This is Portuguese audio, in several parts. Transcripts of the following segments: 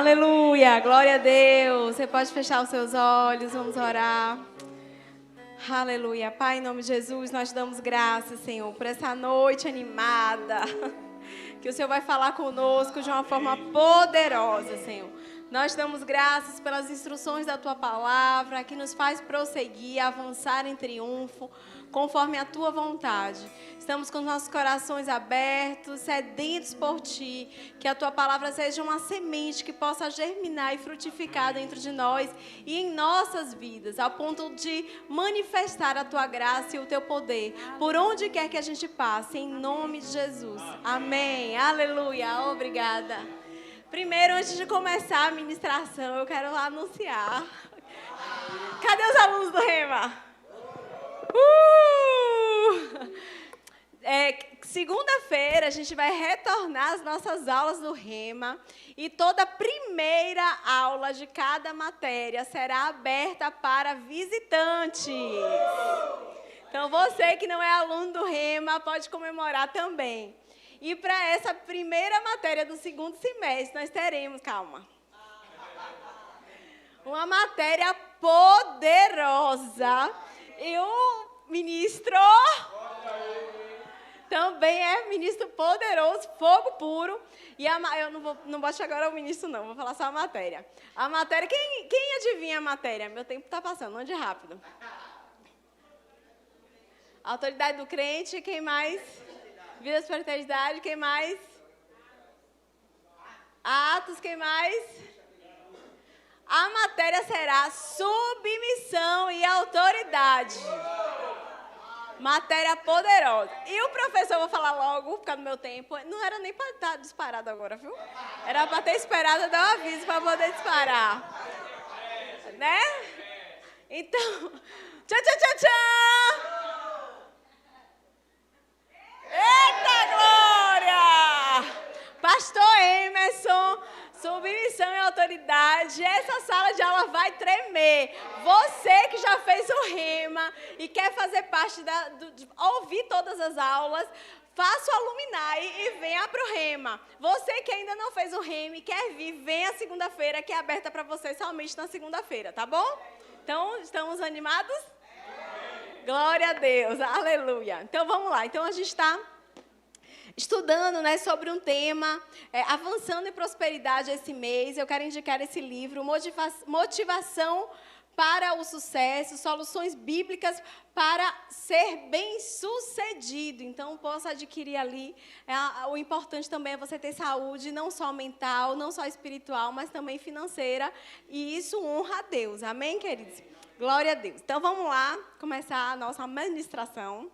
Aleluia, glória a Deus. Você pode fechar os seus olhos, vamos orar. Aleluia. Pai, em nome de Jesus, nós te damos graças, Senhor, por essa noite animada. Que o Senhor vai falar conosco de uma forma poderosa, Senhor. Nós te damos graças pelas instruções da Tua palavra, que nos faz prosseguir, avançar em triunfo, conforme a Tua vontade. Estamos com nossos corações abertos, sedentos por Ti, que a Tua palavra seja uma semente que possa germinar e frutificar dentro de nós e em nossas vidas, ao ponto de manifestar a Tua graça e o Teu poder, por onde quer que a gente passe, em nome de Jesus. Amém. Aleluia. Obrigada. Primeiro, antes de começar a ministração, eu quero anunciar. Cadê os alunos do Rema? Segunda-feira a gente vai retornar às nossas aulas do Rema e toda primeira aula de cada matéria será aberta para visitantes. Então você que não é aluno do Rema pode comemorar também. E para essa primeira matéria do segundo semestre nós teremos, calma, uma matéria poderosa e o ministro também é ministro poderoso, fogo puro. E eu não vou chegar agora ao ministro, não. Vou falar só a matéria. A matéria, quem adivinha a matéria? Meu tempo está passando, ande rápido. Autoridade do crente, quem mais? Vida de fraternidade, quem mais? Atos, quem mais? A matéria será submissão e autoridade. Matéria poderosa. E o professor, vou falar logo, por causa do meu tempo, não era nem para estar disparado agora, viu? Era para ter esperado dar um aviso para poder disparar. Né? Então, tchau, tchau, tchau, tchau! Eita glória! Pastor Emerson, submissão e autoridade, essa sala de aula vai tremer. Você que já fez o Rema e quer fazer parte de ouvir todas as aulas, faça o Alumni e venha para o Rema. Você que ainda não fez o Rema e quer vir, venha segunda-feira, que é aberta para você somente na segunda-feira, tá bom? Então, estamos animados? Glória a Deus, aleluia. Então, vamos lá. Então, a gente está estudando, né, sobre um tema, avançando em prosperidade esse mês. Eu quero indicar esse livro, Motivação para o Sucesso, Soluções Bíblicas para Ser Bem-Sucedido. Então, possa adquirir ali. O importante também é você ter saúde, não só mental, não só espiritual, mas também financeira. E isso honra a Deus. Amém, queridos? Glória a Deus. Então, vamos lá começar a nossa ministração.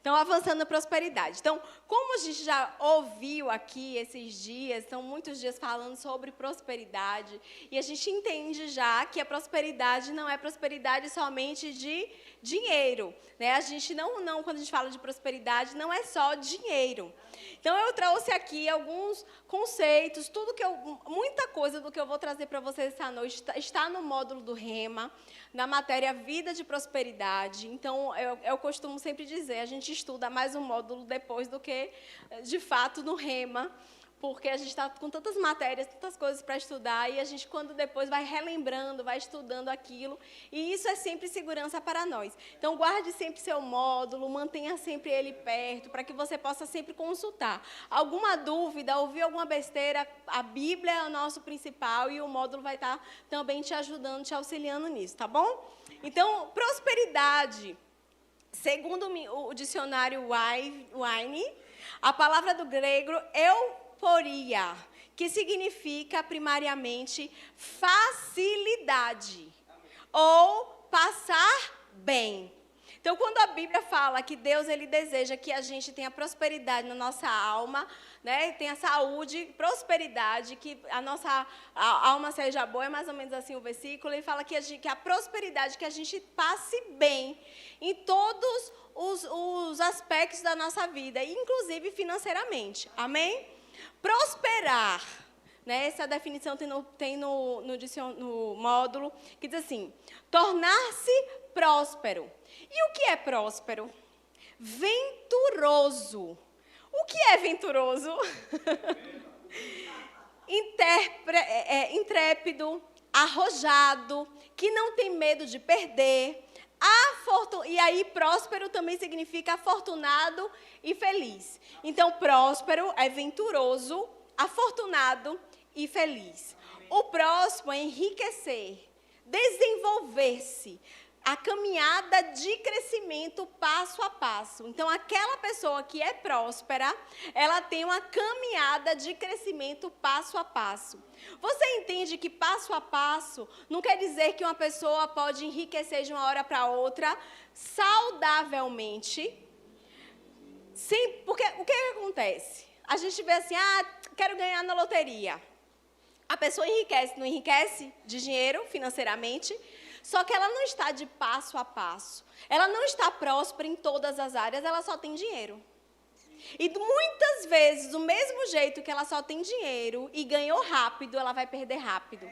Então, avançando na prosperidade. Então, como a gente já ouviu aqui esses dias, são muitos dias falando sobre prosperidade, e a gente entende já que a prosperidade não é prosperidade somente de dinheiro, né? A gente quando a gente fala de prosperidade, não é só dinheiro. Então, eu trouxe aqui alguns conceitos, muita coisa do que eu vou trazer para vocês essa noite está no módulo do Rema, na matéria Vida de Prosperidade. Então, eu costumo sempre dizer, a gente estuda mais um módulo depois do que, de fato, no Rema, porque a gente está com tantas matérias, tantas coisas para estudar, e a gente, quando depois vai relembrando, vai estudando aquilo, e isso é sempre segurança para nós. Então, guarde sempre seu módulo, mantenha sempre ele perto, para que você possa sempre consultar. Alguma dúvida, ouvir alguma besteira, a Bíblia é o nosso principal, e o módulo vai estar também te ajudando, te auxiliando nisso, tá bom? Então, prosperidade, segundo o dicionário Wine, a palavra do grego euporia, que significa primariamente facilidade ou passar bem. Então, quando a Bíblia fala que Deus ele deseja que a gente tenha prosperidade na nossa alma, né, tenha saúde, prosperidade, que a nossa alma seja boa, é mais ou menos assim o versículo, ele fala que a prosperidade, que a gente passe bem em todos os aspectos da nossa vida, inclusive financeiramente. Amém? Prosperar, né? Essa definição tem no módulo, que diz assim: tornar-se próspero. E o que é próspero? Venturoso, O que é venturoso? Intrépido, arrojado, que não tem medo de perder. E aí, próspero também significa afortunado e feliz. Então, próspero é venturoso, afortunado e feliz. O próximo é enriquecer, desenvolver-se, a caminhada de crescimento passo a passo. Então, aquela pessoa que é próspera, ela tem uma caminhada de crescimento passo a passo. Você entende que passo a passo não quer dizer que uma pessoa pode enriquecer de uma hora para outra saudavelmente? Sim, porque o que acontece? A gente vê assim, quero ganhar na loteria. A pessoa enriquece, não enriquece de dinheiro financeiramente? Só que ela não está de passo a passo. Ela não está próspera em todas as áreas, ela só tem dinheiro. E muitas vezes, do mesmo jeito que ela só tem dinheiro e ganhou rápido, ela vai perder rápido.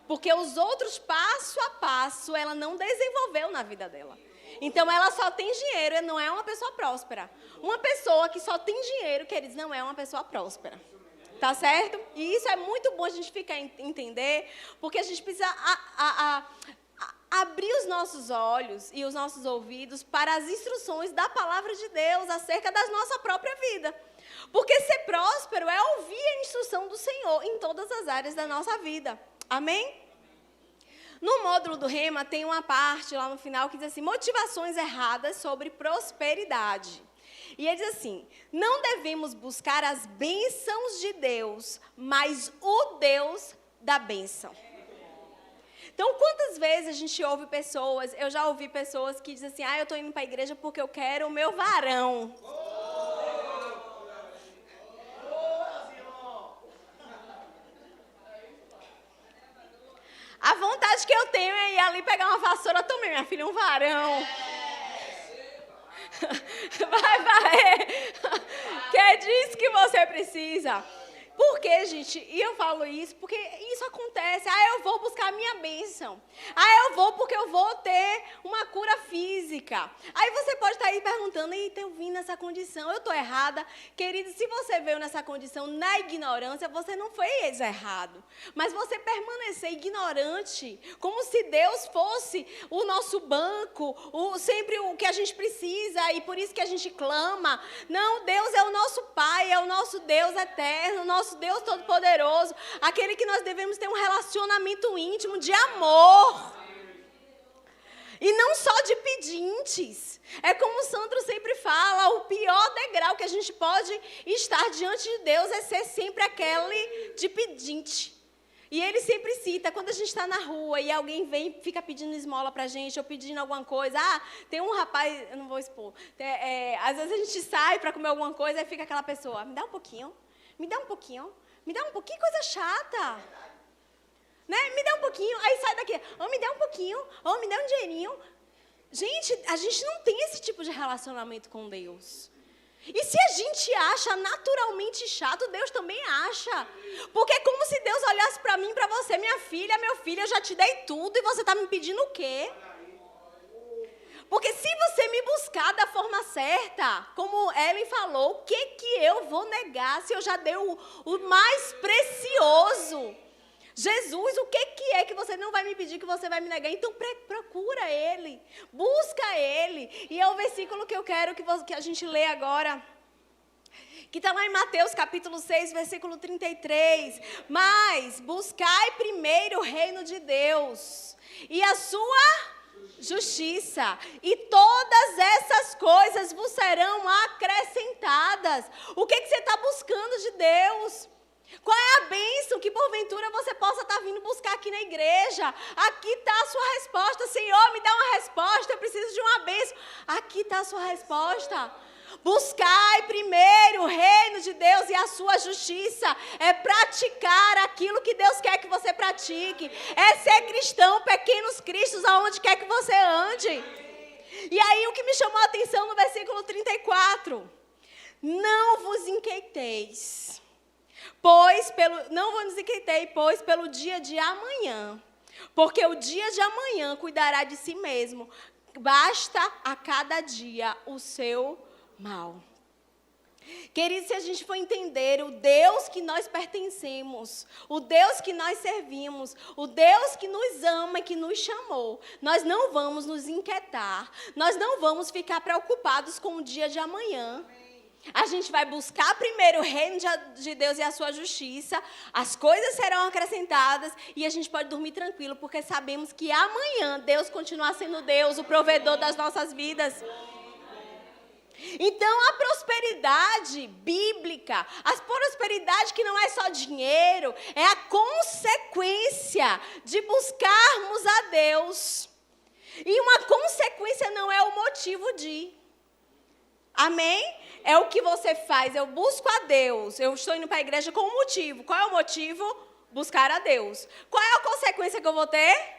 Porque os outros, passo a passo, ela não desenvolveu na vida dela. Então, ela só tem dinheiro e não é uma pessoa próspera. Uma pessoa que só tem dinheiro, queridos, não é uma pessoa próspera. Tá certo? E isso é muito bom a gente entender, porque a gente precisa abrir os nossos olhos e os nossos ouvidos para as instruções da palavra de Deus acerca da nossa própria vida. Porque ser próspero é ouvir a instrução do Senhor em todas as áreas da nossa vida. Amém? No módulo do Rema tem uma parte lá no final que diz assim, motivações erradas sobre prosperidade. E ele diz assim, não devemos buscar as bênçãos de Deus, mas o Deus da bênção. Então, quantas vezes a gente ouve pessoas, eu já ouvi pessoas que dizem assim, eu estou indo para a igreja porque eu quero o meu varão. A vontade que eu tenho é ir ali pegar uma vassoura, tomei, minha filha, um varão. Vai varrer. Que é disso que você precisa. Por quê, gente? E eu falo isso porque isso acontece. Eu vou buscar a minha bênção. Eu vou porque eu vou ter uma cura física. Aí você pode estar aí perguntando, eita, eu vim nessa condição, eu estou errada. Querido, se você veio nessa condição na ignorância, você não fez errado. Mas você permanecer ignorante, como se Deus fosse o nosso banco, sempre o que a gente precisa e por isso que a gente clama. Não, Deus é o nosso Pai, é o nosso Deus eterno, o nosso Deus Todo-Poderoso, aquele que nós devemos ter um relacionamento íntimo de amor. E não só de pedintes. É como o Sandro sempre fala, o pior degrau que a gente pode estar diante de Deus é ser sempre aquele de pedinte. E ele sempre cita, quando a gente está na rua e alguém vem e fica pedindo esmola pra gente, ou pedindo alguma coisa, tem um rapaz, eu não vou expor, às vezes a gente sai para comer alguma coisa e fica aquela pessoa, me dá um pouquinho, coisa chata. Né? Me dá um pouquinho, aí sai daqui, me dá um pouquinho, me dá um dinheirinho. Gente, a gente não tem esse tipo de relacionamento com Deus. E se a gente acha naturalmente chato, Deus também acha. Porque é como se Deus olhasse para mim, para você, minha filha, meu filho, eu já te dei tudo e você está me pedindo o quê? Porque se você me buscar da forma certa, como Ellen falou, o que eu vou negar se eu já dei o mais precioso? Jesus, o que é que você não vai me pedir, que você vai me negar? Então procura Ele, busca Ele. E é o versículo que eu quero que a gente lê agora, que está lá em Mateus capítulo 6, versículo 33. Mas buscai primeiro o reino de Deus e a sua justiça, e todas essas coisas vos serão acrescentadas. O que você está buscando de Deus? Qual é a bênção que porventura você possa estar vindo buscar aqui na igreja? Aqui está a sua resposta. Senhor, me dá uma resposta, eu preciso de uma bênção. Aqui está a sua resposta. Buscai primeiro o reino de Deus e a sua justiça. É praticar aquilo que Deus quer que você pratique. É ser cristão, pequenos cristos, aonde quer que você ande. E aí o que me chamou a atenção no versículo 34. Não vos inquieteis. Não vos inquietei, pois, pelo dia de amanhã. Porque o dia de amanhã cuidará de si mesmo. Basta a cada dia o seu mal. Queridos, se a gente for entender o Deus que nós pertencemos, o Deus que nós servimos, o Deus que nos ama e que nos chamou, nós não vamos nos inquietar, nós não vamos ficar preocupados com o dia de amanhã. A gente vai buscar primeiro o reino de Deus e a sua justiça, as coisas serão acrescentadas e a gente pode dormir tranquilo, porque sabemos que amanhã Deus continua sendo Deus, o provedor das nossas vidas. Então, a prosperidade bíblica, a prosperidade que não é só dinheiro, é a consequência de buscarmos a Deus. E uma consequência não é o motivo de. Amém? É o que você faz. Eu busco a Deus. Eu estou indo para a igreja com um motivo. Qual é o motivo? Buscar a Deus. Qual é a consequência que eu vou ter?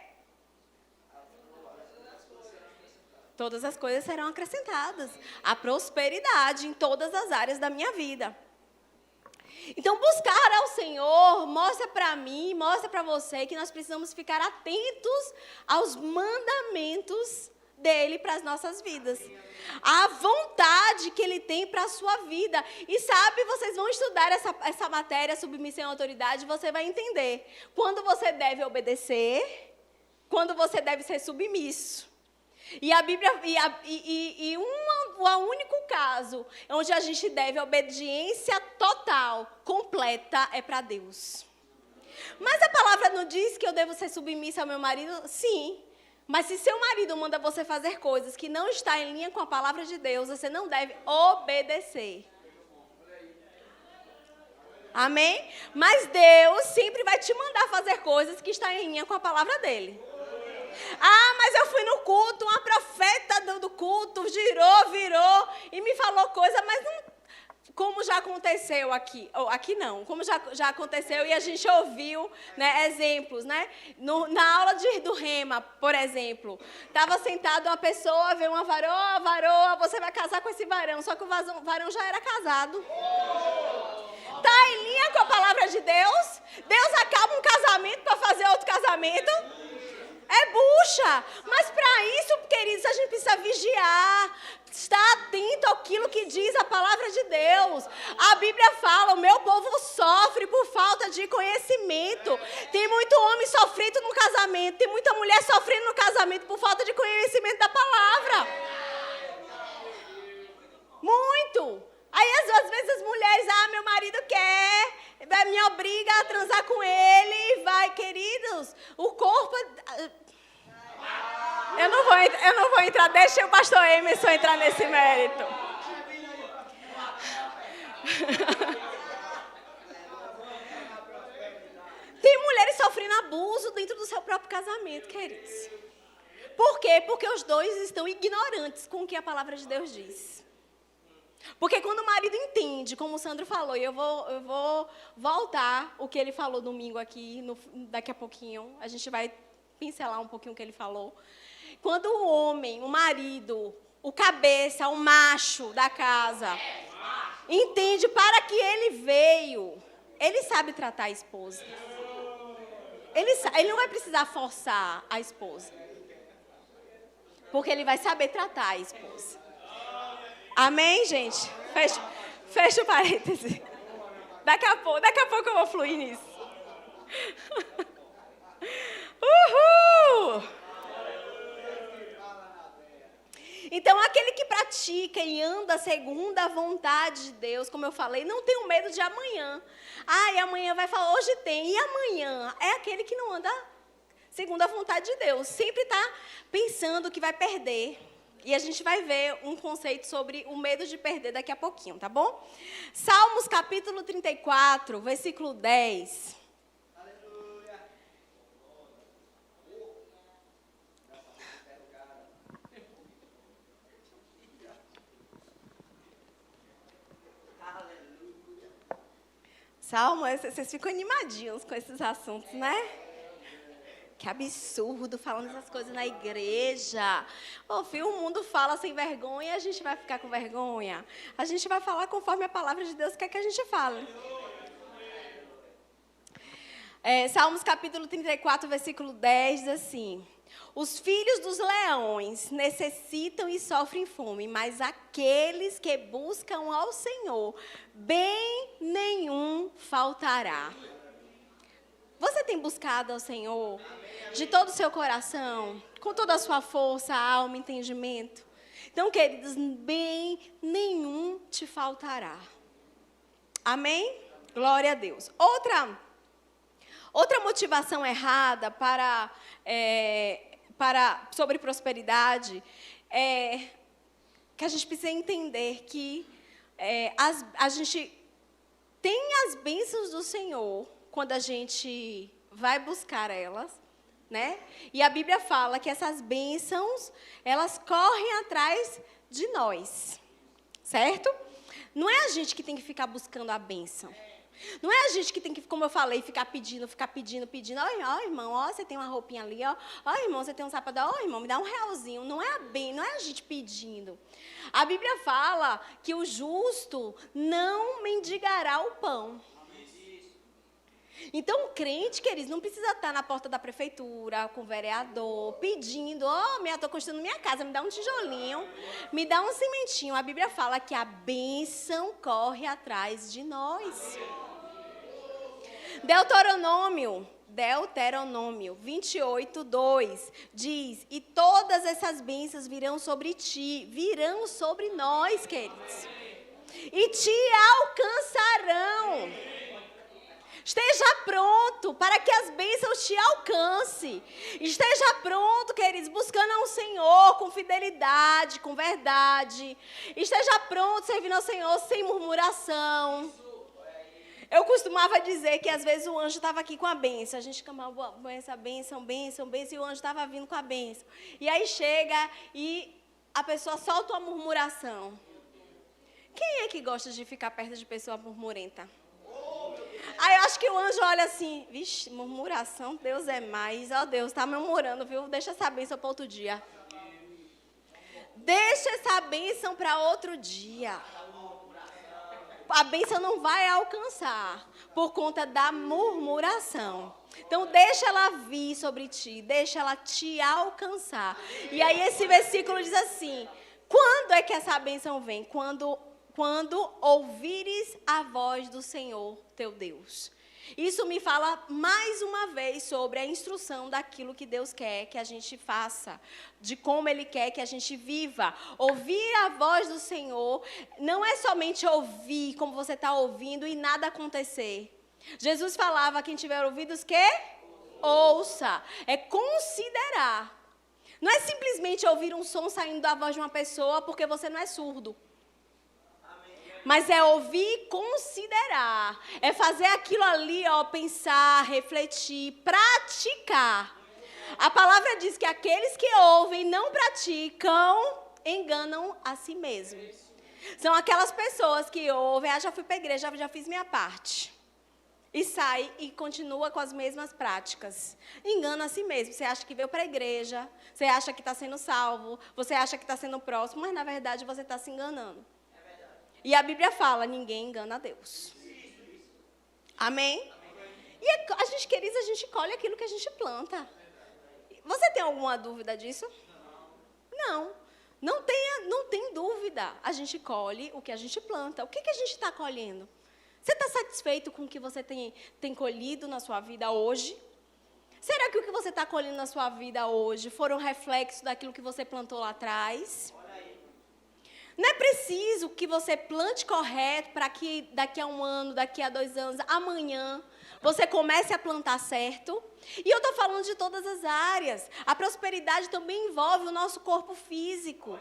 Todas as coisas serão acrescentadas. A prosperidade em todas as áreas da minha vida. Então, buscar ao Senhor mostra para mim, mostra para você que nós precisamos ficar atentos aos mandamentos dele para as nossas vidas. A vontade que ele tem para a sua vida. E sabe, vocês vão estudar essa matéria, submissão e autoridade, você vai entender quando você deve obedecer, quando você deve ser submisso. E a Bíblia, o único caso onde a gente deve obediência total, completa, é para Deus. Mas a palavra não diz que eu devo ser submissa ao meu marido? Sim. Mas se seu marido manda você fazer coisas que não estão em linha com a palavra de Deus, você não deve obedecer. Amém? Mas Deus sempre vai te mandar fazer coisas que estão em linha com a palavra dele. Ah, mas eu fui no culto, uma profeta do culto virou e me falou coisa, mas não, como já aconteceu aqui, ou aqui não, como já aconteceu e a gente ouviu, né, exemplos, né? Na aula do Rema, por exemplo, estava sentado uma pessoa, veio uma varoa, você vai casar com esse varão, só que o varão já era casado. Está em linha com a palavra de Deus? Deus acaba um casamento para fazer outro casamento? É bucha. Mas para isso, queridos, a gente precisa vigiar, estar atento àquilo que diz a palavra de Deus. A Bíblia fala, o meu povo sofre por falta de conhecimento. Tem muito homem sofrendo no casamento, tem muita mulher sofrendo no casamento por falta de conhecimento da palavra. Muito. Aí, às vezes, as mulheres, meu marido quer, me obriga a transar com ele, vai, queridos, o corpo... Eu não vou entrar, deixa o pastor Emerson entrar nesse mérito. Tem mulheres sofrendo abuso dentro do seu próprio casamento, queridos. Por quê? Porque os dois estão ignorantes com o que a palavra de Deus diz. Porque quando o marido entende, como o Sandro falou, e eu vou voltar o que ele falou domingo aqui, daqui a pouquinho, a gente vai pincelar um pouquinho o que ele falou. Quando o homem, o marido, o cabeça, o macho da casa, entende para que ele veio, ele sabe tratar a esposa. Ele não vai precisar forçar a esposa. Porque ele vai saber tratar a esposa. Amém, gente? Fecha o parêntese. Daqui a pouco eu vou fluir nisso. Uhul! Então, aquele que pratica e anda segundo a vontade de Deus, como eu falei, não tem medo de amanhã. E amanhã vai falar, hoje tem. E amanhã é aquele que não anda segundo a vontade de Deus. Sempre está pensando que vai perder. E a gente vai ver um conceito sobre o medo de perder daqui a pouquinho, tá bom? Salmos capítulo 34, versículo 10. Aleluia. Salmo, vocês ficam animadinhos com esses assuntos, né? Que absurdo, falando essas coisas na igreja. Filho, o mundo fala sem vergonha e a gente vai ficar com vergonha. A gente vai falar conforme a palavra de Deus quer que a gente fale. Salmos capítulo 34, versículo 10, diz assim: Os filhos dos leões necessitam e sofrem fome, mas aqueles que buscam ao Senhor, bem nenhum faltará. Você tem buscado ao Senhor de todo o seu coração, com toda a sua força, alma, entendimento? Então, queridos, bem nenhum te faltará. Amém? Glória a Deus. Outra motivação errada sobre prosperidade é que a gente precisa entender que a gente tem as bênçãos do Senhor quando a gente vai buscar elas, né? E a Bíblia fala que essas bênçãos, elas correm atrás de nós, certo? Não é a gente que tem que ficar buscando a bênção. Não é a gente que tem que, como eu falei, ficar pedindo. Ó, irmão, ó, você tem uma roupinha ali, ó. Ó, irmão, você tem um sapato, ó, irmão, me dá R$1. Não é a gente pedindo. A Bíblia fala que o justo não mendigará o pão. Então, o crente, queridos, não precisa estar na porta da prefeitura, com o vereador, pedindo, estou construindo minha casa, me dá um tijolinho, me dá um cimentinho. A Bíblia fala que a bênção corre atrás de nós. Deuteronômio 28:2 diz: e todas essas bênçãos virão sobre ti, virão sobre nós, queridos, e te alcançarão. Esteja pronto para que as bênçãos te alcancem. Esteja pronto, queridos, buscando ao Senhor com fidelidade, com verdade. Esteja pronto, servindo ao Senhor sem murmuração. Eu costumava dizer que às vezes o anjo estava aqui com a bênção. A gente clamava, bênção, e o anjo estava vindo com a bênção. E aí chega e a pessoa solta uma murmuração. Quem é que gosta de ficar perto de pessoa murmurenta? Aí eu acho que o anjo olha assim, vixe, murmuração, Deus é mais. Ó, Deus, está murmurando, viu? Deixa essa bênção para outro dia. Deixa essa bênção para outro dia. A bênção não vai alcançar por conta da murmuração. Então, deixa ela vir sobre ti, deixa ela te alcançar. E aí esse versículo diz assim, quando é que essa bênção vem? Quando ouvires a voz do Senhor teu Deus. Isso me fala mais uma vez sobre a instrução daquilo que Deus quer que a gente faça, de como Ele quer que a gente viva. Ouvir a voz do Senhor não é somente ouvir como você está ouvindo e nada acontecer. Jesus falava, quem tiver ouvidos, que ouça. É considerar. Não é simplesmente ouvir um som saindo da voz de uma pessoa porque você não é surdo. Mas é ouvir e considerar. É fazer aquilo ali, pensar, refletir, praticar. A palavra diz que aqueles que ouvem e não praticam, enganam a si mesmos. São aquelas pessoas que ouvem, já fui para a igreja, já fiz minha parte. E sai e continua com as mesmas práticas. Engana a si mesmo. Você acha que veio para a igreja, você acha que está sendo salvo, você acha que está sendo próximo, mas na verdade você está se enganando. E a Bíblia fala, ninguém engana a Deus. Amém? E a gente, queridos, a gente colhe aquilo que a gente planta. Você tem alguma dúvida disso? Não. Não tem dúvida. A gente colhe o que a gente planta. O que a gente está colhendo? Você está satisfeito com o que você tem colhido na sua vida hoje? Será que o que você está colhendo na sua vida hoje foram reflexos daquilo que você plantou lá atrás? Não é preciso que você plante correto para que daqui a 1 ano, daqui a 2 anos, amanhã, você comece a plantar certo. E eu estou falando de todas as áreas. A prosperidade também envolve o nosso corpo físico.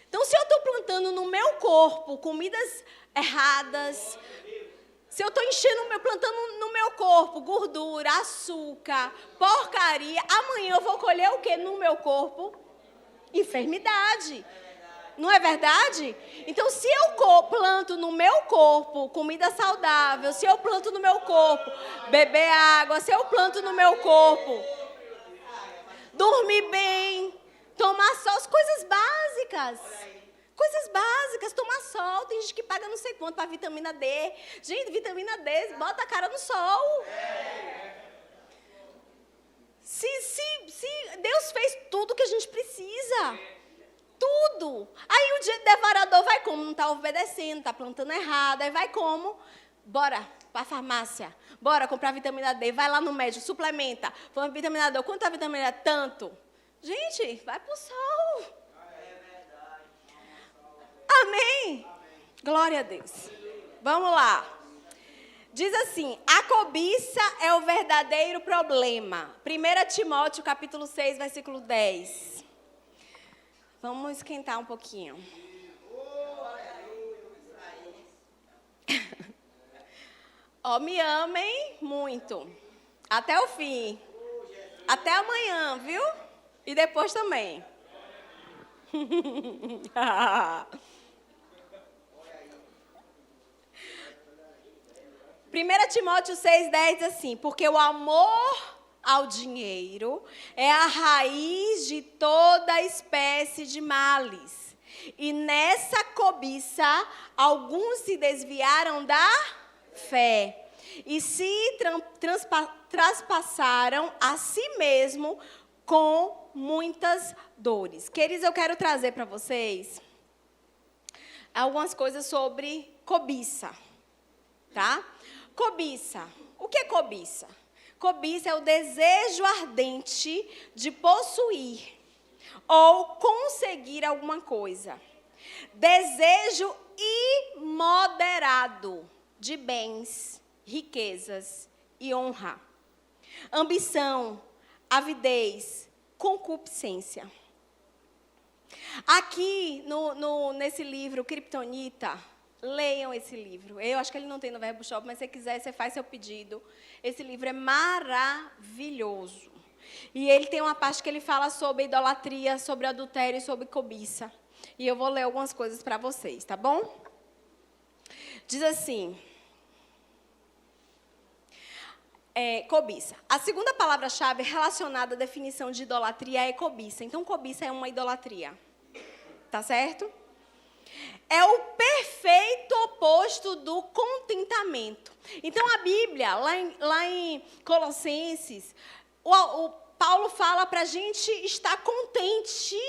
Então, se eu estou plantando no meu corpo comidas erradas, se eu estou plantando no meu corpo gordura, açúcar, porcaria, amanhã eu vou colher o que no meu corpo? Enfermidade. Não é verdade? Então, se eu planto no meu corpo comida saudável, se eu planto no meu corpo beber água, se eu planto no meu corpo dormir bem, tomar sol, as coisas básicas. Coisas básicas, tomar sol. Tem gente que paga não sei quanto para vitamina D. Gente, vitamina D, bota a cara no sol. Se Deus fez tudo que a gente precisa. Tudo. Aí o dia do devorador vai como? Não está obedecendo, está plantando errado. Aí vai como? Bora para a farmácia. Bora comprar vitamina D. Vai lá no médico, suplementa. Põe vitamina D. Quanto a vitamina D? Tanto. Gente, vai para o sol. Amém? Glória a Deus. Vamos lá. Diz assim, a cobiça é o verdadeiro problema. 1 Timóteo, capítulo 6, versículo 10. Vamos esquentar um pouquinho. Ó, me amem muito. Até o fim. Até amanhã, viu? E depois também. 1 Timóteo 6,10 diz assim, porque o amor ao dinheiro é a raiz de toda espécie de males. E nessa cobiça, alguns se desviaram da fé e se traspassaram a si mesmo com muitas dores. Queridos, eu quero trazer para vocês algumas coisas sobre cobiça, tá? Cobiça. O que é cobiça? Cobiça é o desejo ardente de possuir ou conseguir alguma coisa. Desejo imoderado de bens, riquezas e honra. Ambição, avidez, concupiscência. Aqui nesse livro, Kryptonita, leiam esse livro. Eu acho que ele não tem no Verbo Shop, mas se você quiser, você faz seu pedido. Esse livro é maravilhoso. E ele tem uma parte que ele fala sobre idolatria, sobre adultério e sobre cobiça. E eu vou ler algumas coisas para vocês, tá bom? Diz assim... cobiça. A segunda palavra-chave relacionada à definição de idolatria é cobiça. Então, cobiça é uma idolatria. Tá certo? É o perfeito oposto do contentamento. Então, a Bíblia, lá em Colossenses, o Paulo fala para a gente estar contente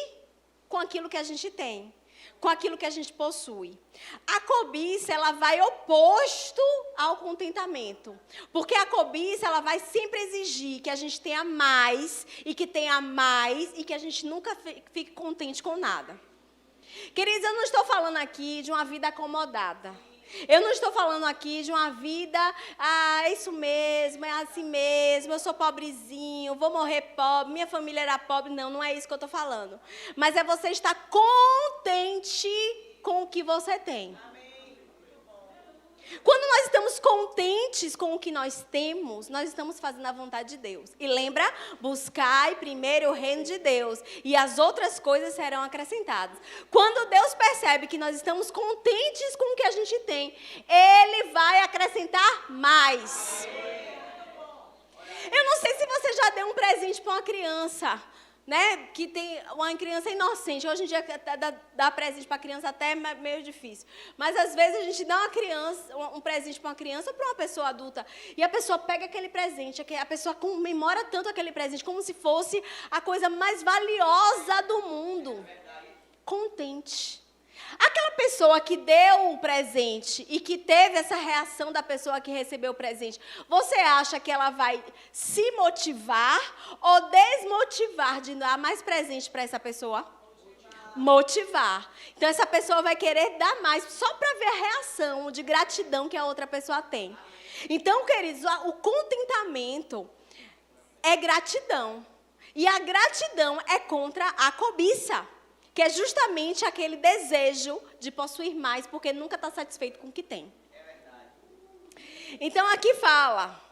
com aquilo que a gente tem, com aquilo que a gente possui. A cobiça, ela vai oposto ao contentamento. Porque a cobiça, ela vai sempre exigir que a gente tenha mais, e que tenha mais, e que a gente nunca fique contente com nada. Queridos, eu não estou falando aqui de uma vida acomodada. Eu não estou falando aqui de uma vida, é isso mesmo, é assim mesmo, eu sou pobrezinho, vou morrer pobre, minha família era pobre. Não, não é isso que eu estou falando. Mas é você estar contente com o que você tem. Quando nós estamos contentes com o que nós temos, nós estamos fazendo a vontade de Deus. E lembra, buscai primeiro o reino de Deus, e as outras coisas serão acrescentadas. Quando Deus percebe que nós estamos contentes com o que a gente tem, Ele vai acrescentar mais. Eu não sei se você já deu um presente para uma criança, né? Que tem uma criança inocente. Hoje em dia, dar presente para criança até é meio difícil. Mas, às vezes, a gente dá um presente para uma criança ou para uma pessoa adulta. E a pessoa pega aquele presente, a pessoa comemora tanto aquele presente como se fosse a coisa mais valiosa do mundo. Contente. Aquela pessoa que deu o presente e que teve essa reação da pessoa que recebeu o presente, você acha que ela vai se motivar ou desmotivar de dar mais presente para essa pessoa? Motivar. Então, essa pessoa vai querer dar mais só para ver a reação de gratidão que a outra pessoa tem. Então, queridos, o contentamento é gratidão. E a gratidão é contra a cobiça, que é justamente aquele desejo de possuir mais, porque nunca está satisfeito com o que tem. É verdade. Então, aqui fala,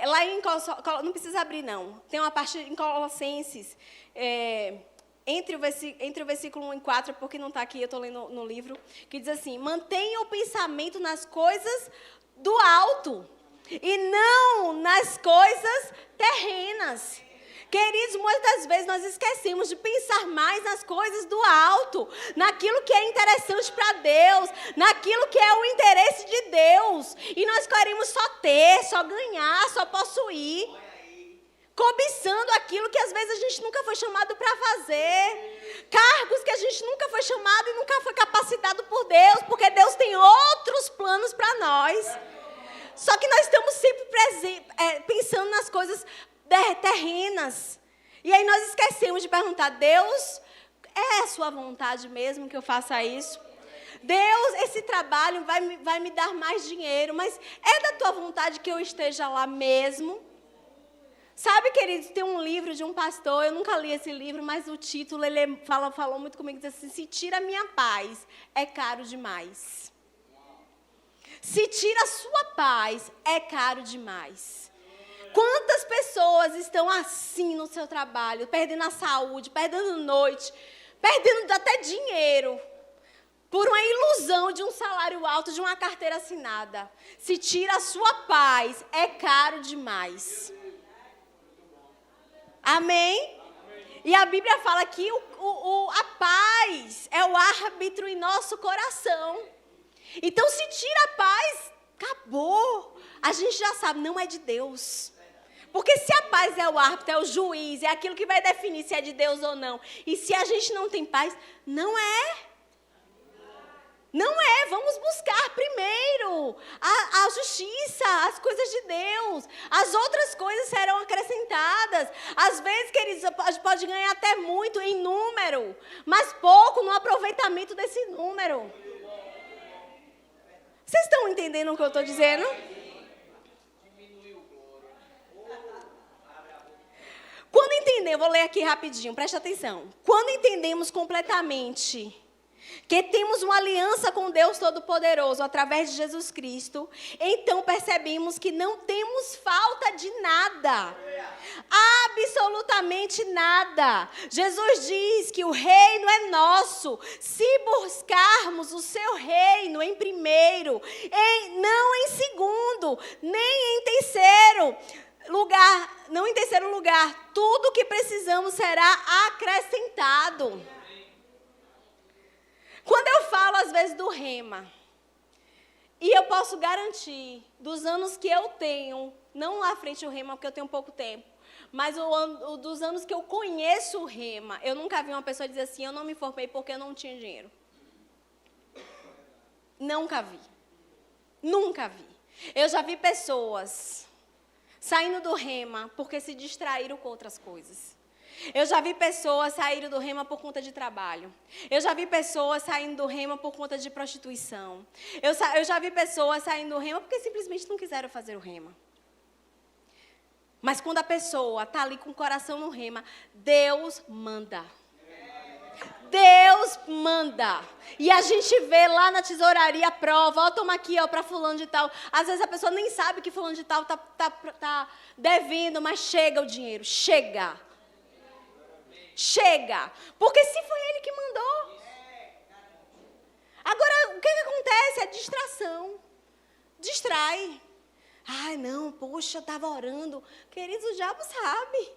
lá em não precisa abrir, não. Tem uma parte em Colossenses, entre o versículo 1 e 4, porque não está aqui, eu estou lendo no livro, que diz assim, mantenha o pensamento nas coisas do alto, e não nas coisas terrenas. Queridos, muitas das vezes nós esquecemos de pensar mais nas coisas do alto, naquilo que é interessante para Deus, naquilo que é o interesse de Deus. E nós queremos só ter, só ganhar, só possuir. cobiçando aquilo que às vezes a gente nunca foi chamado para fazer, cargos que a gente nunca foi chamado e nunca foi capacitado por Deus, porque Deus tem outros planos para nós. Só que nós estamos sempre pensando nas coisas terrenas. E aí nós esquecemos de perguntar: Deus, é a sua vontade mesmo que eu faça isso? Deus, esse trabalho vai me dar mais dinheiro, mas é da tua vontade que eu esteja lá mesmo? Sabe, queridos, tem um livro de um pastor, eu nunca li esse livro, mas o título, ele falou muito comigo, diz assim: se tira a minha paz, é caro demais. Se tira a sua paz, é caro demais. Quantas pessoas estão assim no seu trabalho, perdendo a saúde, perdendo noite, perdendo até dinheiro, por uma ilusão de um salário alto, de uma carteira assinada. Se tira a sua paz, é caro demais. Amém? E a Bíblia fala que a paz é o árbitro em nosso coração. Então, se tira a paz, acabou. A gente já sabe, não é de Deus. Porque se a paz é o árbitro, é o juiz, é aquilo que vai definir se é de Deus ou não. E se a gente não tem paz, não é. Não é, vamos buscar primeiro a justiça, as coisas de Deus. As outras coisas serão acrescentadas. Às vezes, queridos, pode ganhar até muito em número, mas pouco no aproveitamento desse número. Vocês estão entendendo o que eu estou dizendo? Quando entender, vou ler aqui rapidinho, preste atenção. Quando entendemos completamente que temos uma aliança com Deus Todo-Poderoso através de Jesus Cristo, então percebemos que não temos falta de nada. Absolutamente nada. Jesus diz que o reino é nosso, se buscarmos o seu reino em primeiro, não em segundo, nem em terceiro lugar, tudo que precisamos será acrescentado. Quando eu falo, às vezes, do rema, e eu posso garantir, dos anos que eu tenho, não lá à frente o rema, porque eu tenho pouco tempo, mas dos anos que eu conheço o rema, eu nunca vi uma pessoa dizer assim: eu não me formei porque eu não tinha dinheiro. Nunca vi. Nunca vi. Eu já vi pessoas saindo do rema porque se distraíram com outras coisas. Eu já vi pessoas saírem do rema por conta de trabalho. Eu já vi pessoas saindo do rema por conta de prostituição. Eu já vi pessoas saindo do rema porque simplesmente não quiseram fazer o rema. Mas quando a pessoa está ali com o coração no rema, Deus manda. Deus manda. E a gente vê lá na tesouraria a prova: ó, toma aqui, ó, para fulano de tal. Às vezes a pessoa nem sabe que fulano de tal tá devendo, mas chega o dinheiro, chega. Chega. Porque se foi ele que mandou. Agora, o que acontece? É distração. Distrai. Ai, não, poxa, eu estava orando. Queridos, o diabo sabe.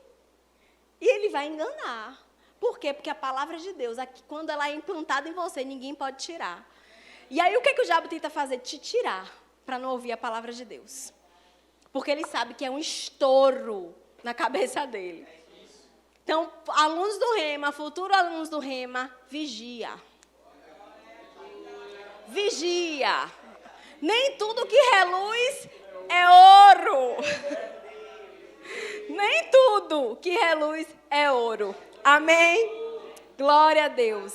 E ele vai enganar. Por quê? Porque a palavra de Deus, quando ela é implantada em você, ninguém pode tirar. E aí, o que o diabo tenta fazer? Te tirar, para não ouvir a palavra de Deus. Porque ele sabe que é um estouro na cabeça dele. Então, alunos do rema, futuros alunos do rema, vigia. Vigia. Nem tudo que reluz é ouro. Nem tudo que reluz é ouro. Amém? Glória a Deus.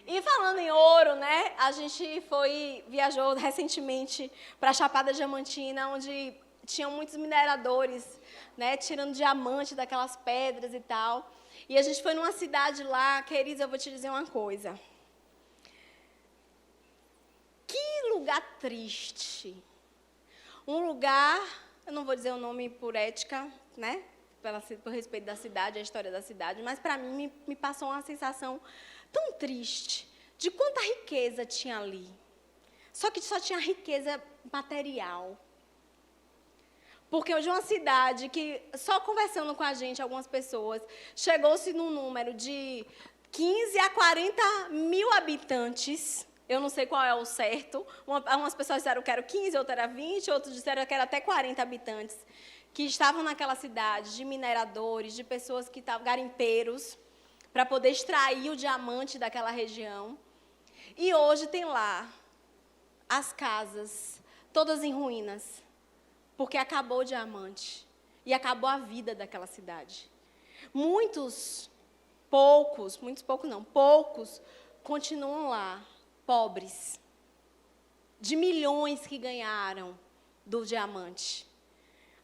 E falando em ouro, né? A gente viajou recentemente para a Chapada Diamantina, onde tinham muitos mineradores, né? Tirando diamante daquelas pedras e tal. E a gente foi numa cidade lá, queridos, eu vou te dizer uma coisa. Que lugar triste. Um lugar, eu não vou dizer o nome por ética, né? Por respeito da cidade, a história da cidade, mas para mim me passou uma sensação tão triste de quanta riqueza tinha ali. Só que só tinha riqueza material. Porque hoje uma cidade que, só conversando com a gente, algumas pessoas, chegou-se num número de 15 a 40 mil habitantes. Eu não sei qual é o certo. Umas pessoas disseram que era 15, outras era 20, outros disseram que era até 40 habitantes. que estavam naquela cidade, de mineradores, de pessoas que estavam garimpeiros, para poder extrair o diamante daquela região. E hoje tem lá as casas, todas em ruínas, porque acabou o diamante e acabou a vida daquela cidade. Poucos continuam lá, pobres, de milhões que ganharam do diamante.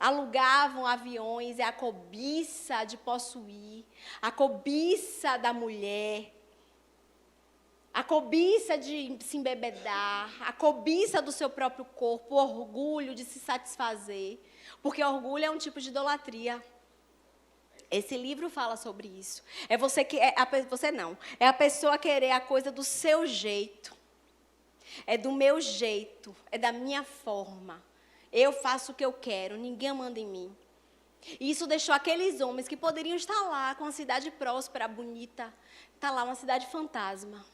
Alugavam aviões, é a cobiça de possuir, a cobiça da mulher, a cobiça de se embebedar, a cobiça do seu próprio corpo, o orgulho de se satisfazer, porque orgulho é um tipo de idolatria. Esse livro fala sobre isso. É a pessoa querer a coisa do seu jeito. É do meu jeito, é da minha forma. Eu faço o que eu quero, ninguém manda em mim. E isso deixou aqueles homens que poderiam estar lá com uma cidade próspera, bonita, está lá uma cidade fantasma.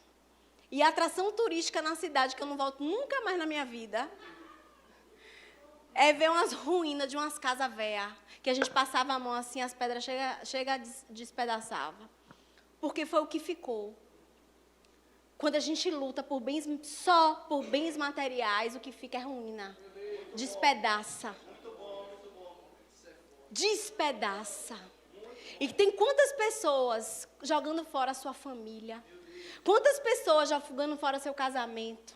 E a atração turística na cidade, que eu não volto nunca mais na minha vida, é ver umas ruínas de umas casas velhas, que a gente passava a mão assim, as pedras despedaçava. Porque foi o que ficou. Quando a gente luta só por bens materiais, o que fica é ruína. Despedaça. Despedaça. E tem quantas pessoas jogando fora a sua família? Quantas pessoas jogando fora seu casamento?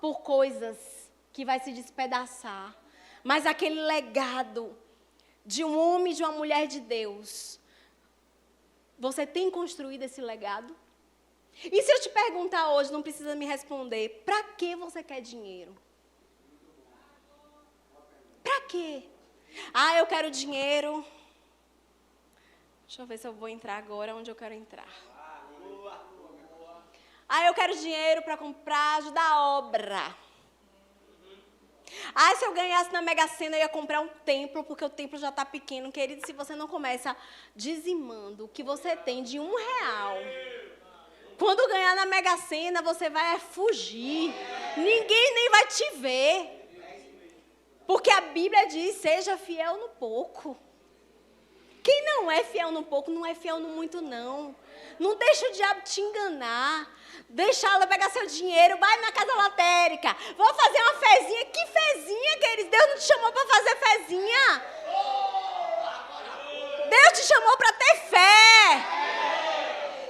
Por coisas que vai se despedaçar. Mas aquele legado de um homem e de uma mulher de Deus, você tem construído esse legado? E se eu te perguntar hoje, não precisa me responder, para que você quer dinheiro? Para quê? Eu quero dinheiro. Deixa eu ver se eu vou entrar agora onde eu quero entrar. Eu quero dinheiro para comprar, ajudar a obra. Se eu ganhasse na Mega Sena, eu ia comprar um templo, porque o templo já está pequeno. Querido, se você não começa dizimando o que você tem de R$1, quando ganhar na Mega Sena, você vai fugir. Ninguém nem vai te ver. Porque a Bíblia diz, seja fiel no pouco. Quem não é fiel no pouco, não é fiel no muito, não. Não deixa o diabo te enganar. Deixa ela pegar seu dinheiro, vai na casa lotérica. Vou fazer uma fezinha. Que fezinha, querido? Deus não te chamou para fazer fezinha. Deus te chamou para ter fé.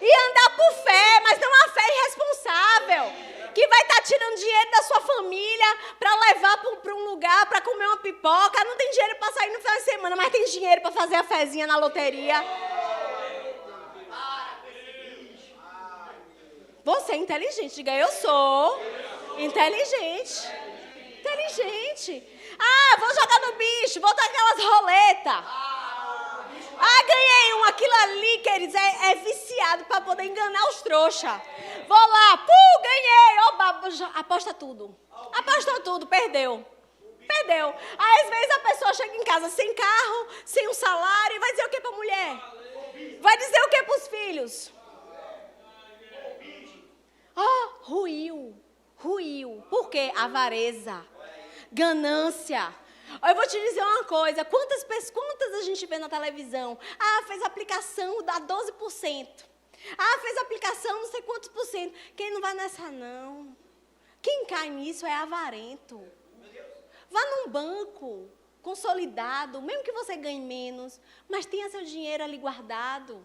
E andar por fé, mas não uma fé irresponsável. Que vai estar tirando dinheiro da sua família para levar para um lugar, para comer uma pipoca. Não tem dinheiro para sair no final de semana, mas tem dinheiro para fazer a fezinha na loteria. Você é inteligente, diga eu sou inteligente. Inteligente. Vou jogar no bicho, vou dar aquelas roletas. Ganhei um. Aquilo ali, queridos, é viciado para poder enganar os trouxas. Vou lá, ganhei. Aposta tudo. Apostou tudo, perdeu. Às vezes a pessoa chega em casa sem carro, sem um salário, e vai dizer o que para a mulher? Vai dizer o que para os filhos? Ruiu. Por quê? Avareza, ganância. Eu vou te dizer uma coisa, quantas a gente vê na televisão? Fez aplicação, dá 12%. Fez aplicação, não sei quantos por cento. Quem não vai nessa, não? Quem cai nisso é avarento. Vá num banco consolidado, mesmo que você ganhe menos, mas tenha seu dinheiro ali guardado.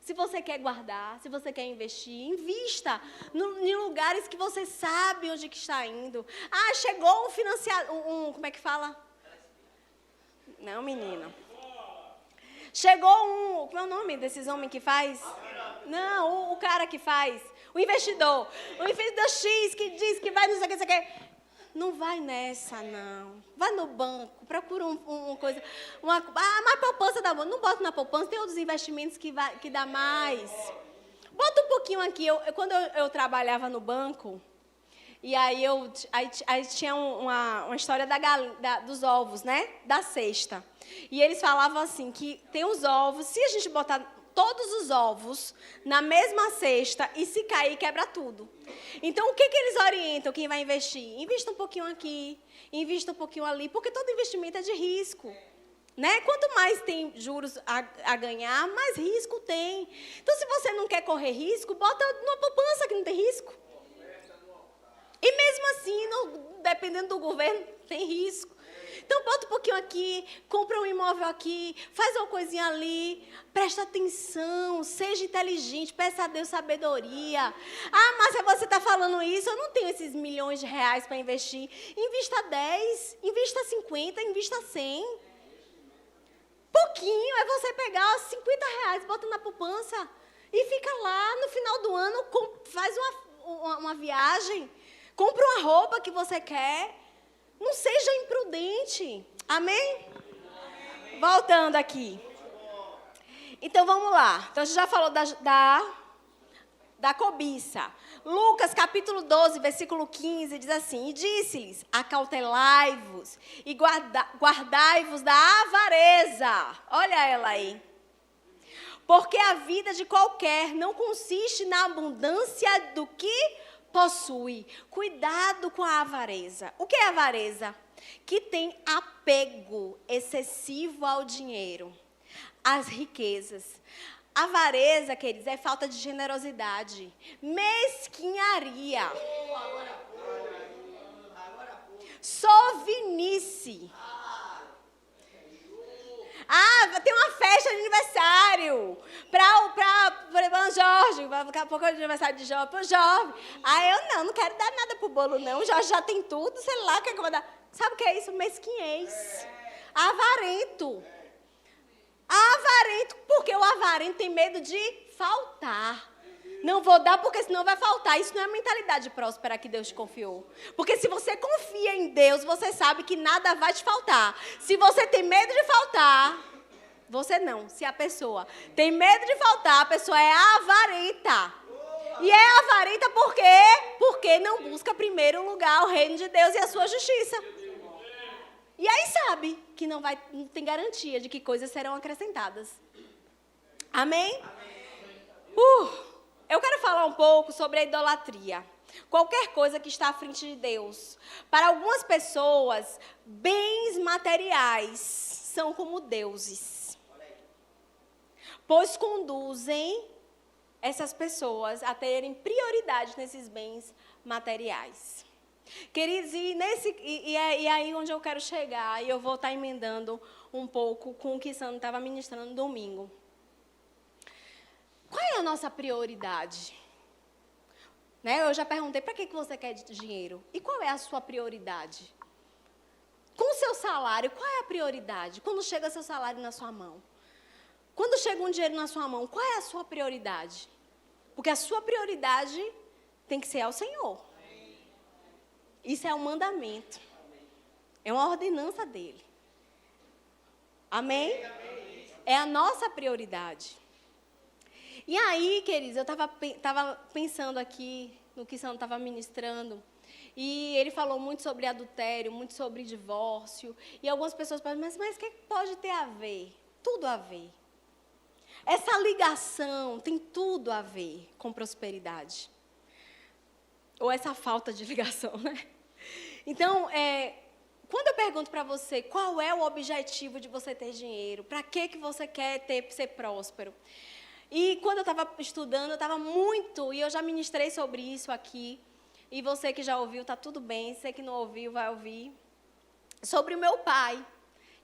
Se você quer guardar, se você quer investir, invista em lugares que você sabe onde que está indo. Chegou um financiador, como é que fala? Não, menina. Chegou como é o nome desses homens que faz? Não, o cara que faz. O investidor. O investidor X que diz que vai não sei o que. Não vai nessa, não. Vai no banco, procura uma coisa. Mas poupança dá bom. Não bota na poupança, tem outros investimentos que dá mais. Bota um pouquinho aqui. Quando eu trabalhava no banco, e aí tinha uma história dos ovos, né? Da cesta. E eles falavam assim, que tem os ovos, se a gente botar todos os ovos na mesma cesta e se cair, quebra tudo. Então, o que eles orientam quem vai investir? Invista um pouquinho aqui, invista um pouquinho ali, porque todo investimento é de risco. Né? Quanto mais tem juros a ganhar, mais risco tem. Então, se você não quer correr risco, bota numa poupança que não tem risco. E mesmo assim, dependendo do governo, tem risco. Então, bota um pouquinho aqui, compra um imóvel aqui, faz uma coisinha ali, presta atenção, seja inteligente, peça a Deus sabedoria. Ah, mas se você está falando isso, eu não tenho esses milhões de reais para investir. Invista 10, invista 50, invista 100. Pouquinho é você pegar os 50 reais, bota na poupança e fica lá no final do ano, faz uma viagem, compra uma roupa que você quer. Não seja imprudente. Amém? Amém. Voltando aqui. Então, vamos lá. Então, a gente já falou da cobiça. Lucas, capítulo 12, versículo 15, diz assim: E disse-lhes, acautelai-vos e guardai-vos da avareza. Olha ela aí. Porque a vida de qualquer não consiste na abundância do que possui. Cuidado com a avareza. O que é avareza? Que tem apego excessivo ao dinheiro, às riquezas. Avareza, queridos, é falta de generosidade, mesquinharia, sovinice. Ah, tem uma festa de aniversário para o Jorge, daqui a pouco é o aniversário de Jorge, para o Jorge. Ah, eu não quero dar nada para o bolo, não. O Jorge já tem tudo, sei lá o que eu vou dar. Sabe o que é isso? Mesquinhez. Avarento. Avarento, porque o avarento tem medo de faltar. Não vou dar porque senão vai faltar. Isso não é a mentalidade próspera que Deus te confiou. Porque se você confia em Deus, você sabe que nada vai te faltar. Se você tem medo de faltar, você não. Se a pessoa tem medo de faltar, a pessoa é avarenta. E é avarenta por quê? Porque não busca primeiro lugar o reino de Deus e a sua justiça. E aí sabe que não tem garantia de que coisas serão acrescentadas. Amém? Eu quero falar um pouco sobre a idolatria. Qualquer coisa que está à frente de Deus. Para algumas pessoas, bens materiais são como deuses. Pois conduzem essas pessoas a terem prioridade nesses bens materiais. Queridos, e aí onde eu quero chegar, e eu vou estar emendando um pouco com o que Sandro estava ministrando no domingo. Qual é a nossa prioridade? Né? Eu já perguntei, para que você quer dinheiro? E qual é a sua prioridade? Com o seu salário, qual é a prioridade? Quando chega seu salário na sua mão? Quando chega um dinheiro na sua mão, qual é a sua prioridade? Porque a sua prioridade tem que ser ao Senhor. Isso é um mandamento. É uma ordenança dele. Amém? É a nossa prioridade. E aí, queridos, eu estava pensando aqui no que Sandro estava ministrando. E ele falou muito sobre adultério, muito sobre divórcio. E algumas pessoas perguntam, mas o que pode ter a ver? Tudo a ver. Essa ligação tem tudo a ver com prosperidade. Ou essa falta de ligação, né? Então, quando eu pergunto para você qual é o objetivo de você ter dinheiro, para que você quer ser próspero? E quando eu estava estudando, eu estava muito, e eu já ministrei sobre isso aqui, e você que já ouviu, está tudo bem, você que não ouviu, vai ouvir, sobre o meu pai.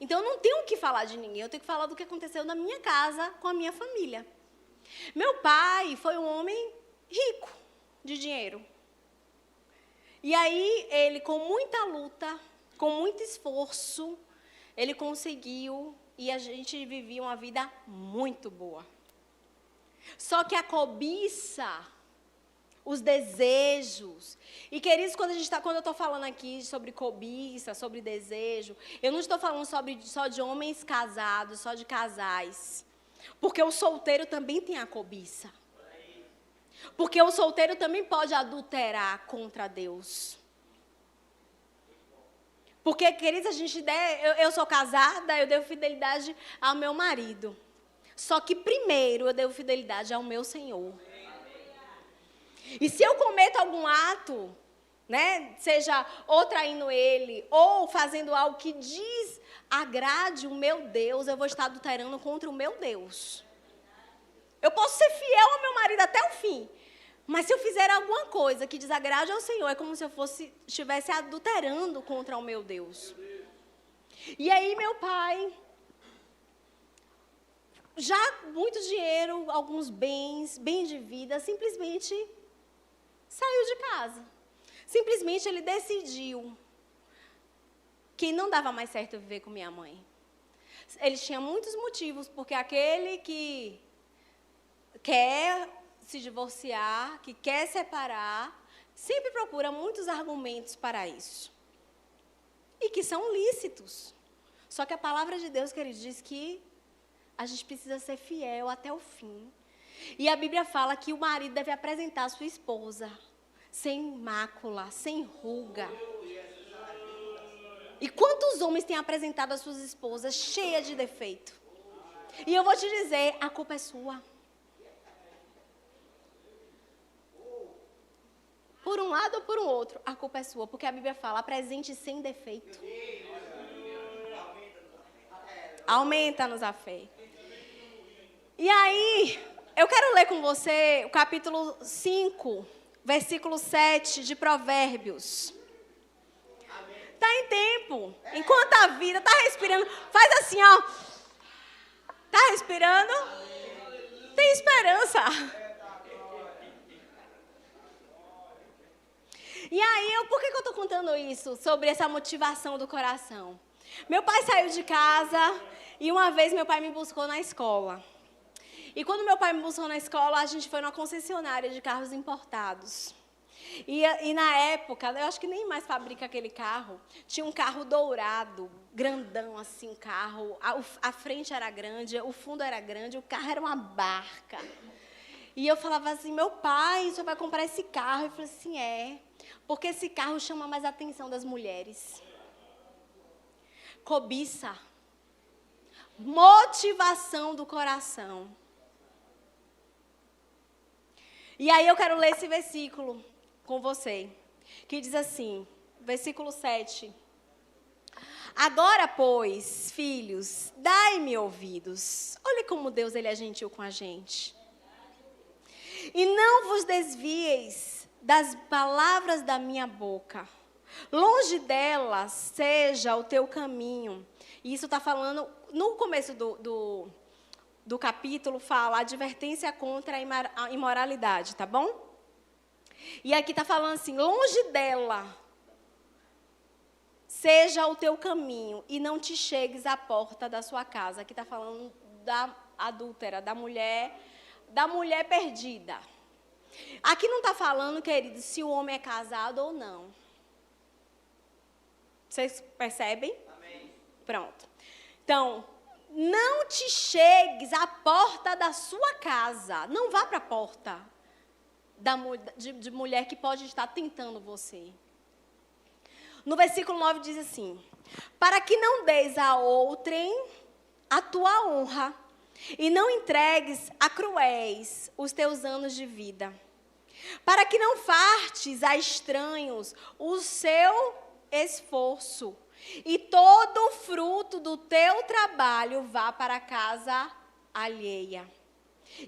Então, eu não tenho o que falar de ninguém, eu tenho que falar do que aconteceu na minha casa, com a minha família. Meu pai foi um homem rico de dinheiro. E aí, ele, com muita luta, com muito esforço, ele conseguiu, e a gente vivia uma vida muito boa. Só que a cobiça, os desejos. E, queridos, quando eu estou falando aqui sobre cobiça, sobre desejo, eu não estou falando só de homens casados, só de casais. Porque o solteiro também tem a cobiça. Porque o solteiro também pode adulterar contra Deus. Porque, queridos, eu sou casada, eu devo fidelidade ao meu marido. Só que primeiro eu devo fidelidade ao meu Senhor. E se eu cometo algum ato, né, seja ou traindo ele, ou fazendo algo que diz agrade o meu Deus, eu vou estar adulterando contra o meu Deus. Eu posso ser fiel ao meu marido até o fim, mas se eu fizer alguma coisa que desagrade ao Senhor, é como se eu estivesse adulterando contra o meu Deus. E aí meu pai, já muito dinheiro, alguns bens de vida, simplesmente saiu de casa. Simplesmente ele decidiu que não dava mais certo viver com minha mãe. Ele tinha muitos motivos, porque aquele que quer se divorciar, que quer separar, sempre procura muitos argumentos para isso. E que são lícitos. Só que a palavra de Deus, querido, diz que a gente precisa ser fiel até o fim. E a Bíblia fala que o marido deve apresentar a sua esposa sem mácula, sem ruga. E quantos homens têm apresentado as suas esposas cheias de defeito? E eu vou te dizer, a culpa é sua. Por um lado ou por um outro, a culpa é sua, porque a Bíblia fala, apresente sem defeito. Aumenta-nos a fé. E aí, eu quero ler com você o capítulo 5, versículo 7 de Provérbios. Está em tempo. Enquanto a vida está respirando, faz assim, ó. Está respirando? Tem esperança. E aí, por que eu estou contando isso? Sobre essa motivação do coração. Meu pai saiu de casa e uma vez meu pai me buscou na escola. E quando meu pai me buscou na escola, a gente foi numa concessionária de carros importados. E na época, eu acho que nem mais fabrica aquele carro, tinha um carro dourado, grandão assim, um carro, a frente era grande, o fundo era grande, o carro era uma barca. E eu falava assim, meu pai, o senhor vai comprar esse carro? Eu falei assim, porque esse carro chama mais a atenção das mulheres. Cobiça, motivação do coração. E aí eu quero ler esse versículo com você, que diz assim, versículo 7. Agora, pois, filhos, dai-me ouvidos. Olha como Deus ele é gentil com a gente. E não vos desvieis das palavras da minha boca. Longe delas seja o teu caminho. E isso está falando, no começo do capítulo, fala advertência contra a imoralidade, tá bom? E aqui está falando assim, longe dela seja o teu caminho e não te chegues à porta da sua casa. Aqui está falando da adúltera, da mulher perdida. Aqui não está falando, querido, se o homem é casado ou não. Vocês percebem? Amém. Pronto. Então, não te chegues à porta da sua casa. Não vá para a porta de mulher que pode estar tentando você. No versículo 9 diz assim, para que não deis a outrem a tua honra, e não entregues a cruéis os teus anos de vida, para que não fartes a estranhos o seu esforço, e todo o fruto do teu trabalho vá para a casa alheia.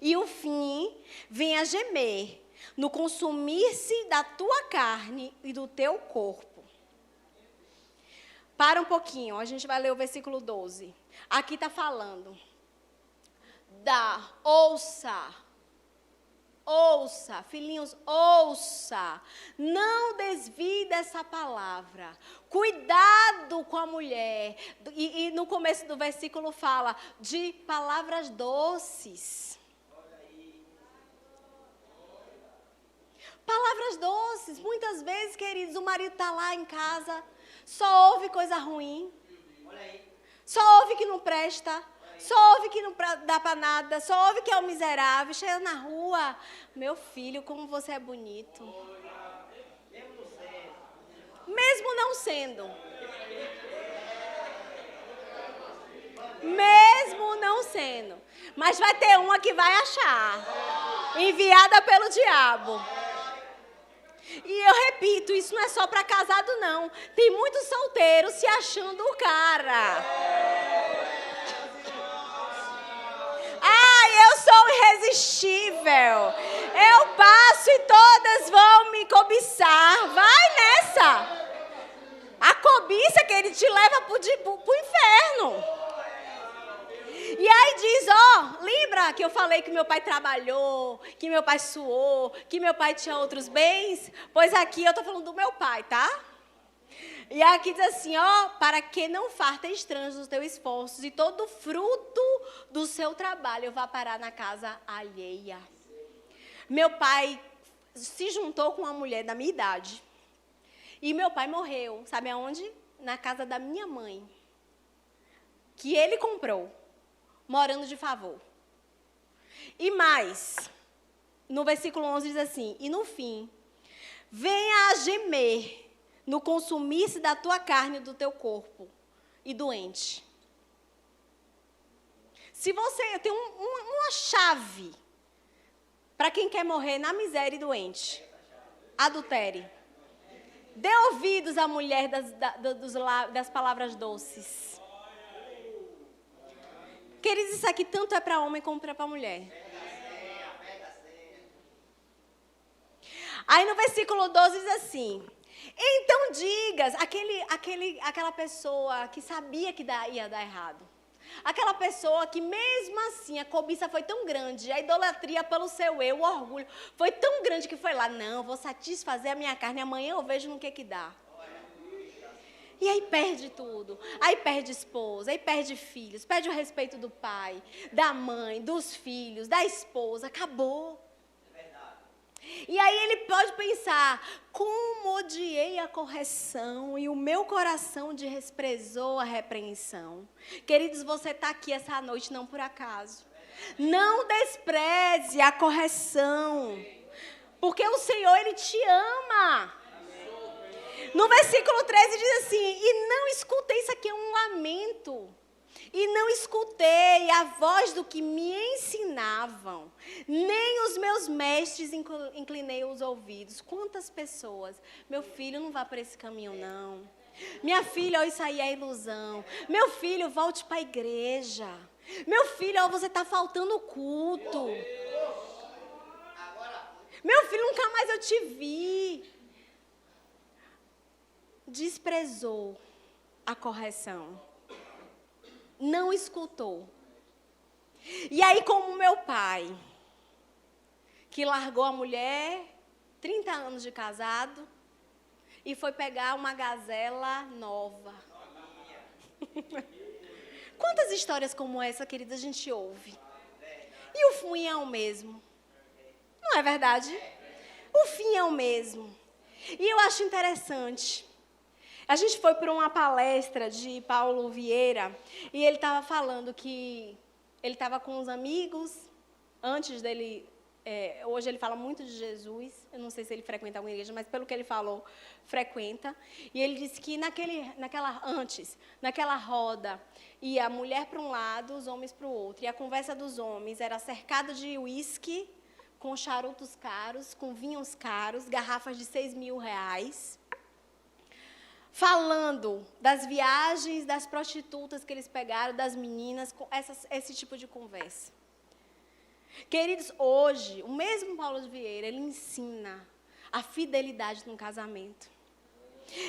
E o fim venha gemer no consumir-se da tua carne e do teu corpo. Para um pouquinho, a gente vai ler o versículo 12. Aqui está falando ouça, filhinhos, ouça, não desvie dessa palavra, cuidado com a mulher, e no começo do versículo fala de palavras doces. Palavras doces, muitas vezes, queridos, o marido está lá em casa, só ouve coisa ruim, só ouve que não presta, só ouve que não dá para nada, só ouve que é um miserável, chega na rua, meu filho, como você é bonito. Mesmo não sendo. Mesmo não sendo. Mas vai ter uma que vai achar, enviada pelo diabo. E eu repito, isso não é só para casado, não. Tem muitos solteiros se achando o cara. Eu sou irresistível. Eu passo e todas vão me cobiçar. Vai nessa. A cobiça que ele te leva pro inferno. E aí diz, lembra que eu falei que meu pai trabalhou, que meu pai suou, que meu pai tinha outros bens? Pois aqui eu estou falando do meu pai, tá? E aqui diz assim, para que não farta estranhos dos teus esforços e todo fruto do seu trabalho vá parar na casa alheia. Meu pai se juntou com uma mulher da minha idade. E meu pai morreu, sabe aonde? Na casa da minha mãe. Que ele comprou, morando de favor. E mais, no versículo 11 diz assim, e no fim, venha a gemer no consumir-se da tua carne e do teu corpo, e doente. Se você tem uma chave para quem quer morrer na miséria e doente, adultere. Dê ouvidos à mulher das palavras doces. Queridos, isso aqui tanto é para homem como para mulher. Aí no versículo 12 diz assim, então digas, aquela pessoa que sabia que ia dar errado. Aquela pessoa que mesmo assim a cobiça foi tão grande, a idolatria pelo seu eu, o orgulho, foi tão grande que foi lá, não, vou satisfazer a minha carne, amanhã eu vejo no que dá. E aí perde tudo, aí perde esposa, aí perde filhos, perde o respeito do pai, da mãe, dos filhos, da esposa, acabou. E aí ele pode pensar, como odiei a correção e o meu coração desprezou a repreensão. Queridos, você está aqui essa noite não por acaso. Não despreze a correção, porque o Senhor, Ele te ama. No versículo 13 diz assim, e não escutei, isso aqui é um lamento. E não escutei a voz do que me ensinavam, nem os meus mestres inclinei os ouvidos. Quantas pessoas, meu filho, não vá por esse caminho não. Minha filha, isso aí é ilusão. Meu filho, volte para a igreja. Meu filho, você está faltando culto. Meu filho, nunca mais eu te vi. Desprezou a correção. Não escutou. E aí, como meu pai, que largou a mulher, 30 anos de casado, e foi pegar uma gazela nova. Quantas histórias como essa, querida, a gente ouve? E o fim é o mesmo. Não é verdade? O fim é o mesmo. E eu acho interessante. A gente foi para uma palestra de Paulo Vieira e ele estava falando que ele estava com os amigos, antes dele, hoje ele fala muito de Jesus, eu não sei se ele frequenta alguma igreja, mas pelo que ele falou, frequenta. E ele disse que naquela roda, ia a mulher para um lado, os homens para o outro. E a conversa dos homens era cercada de uísque, com charutos caros, com vinhos caros, garrafas de R$6.000. Falando das viagens, das prostitutas que eles pegaram, das meninas, com esse tipo de conversa. Queridos, hoje, o mesmo Paulo Vieira, ele ensina a fidelidade no casamento.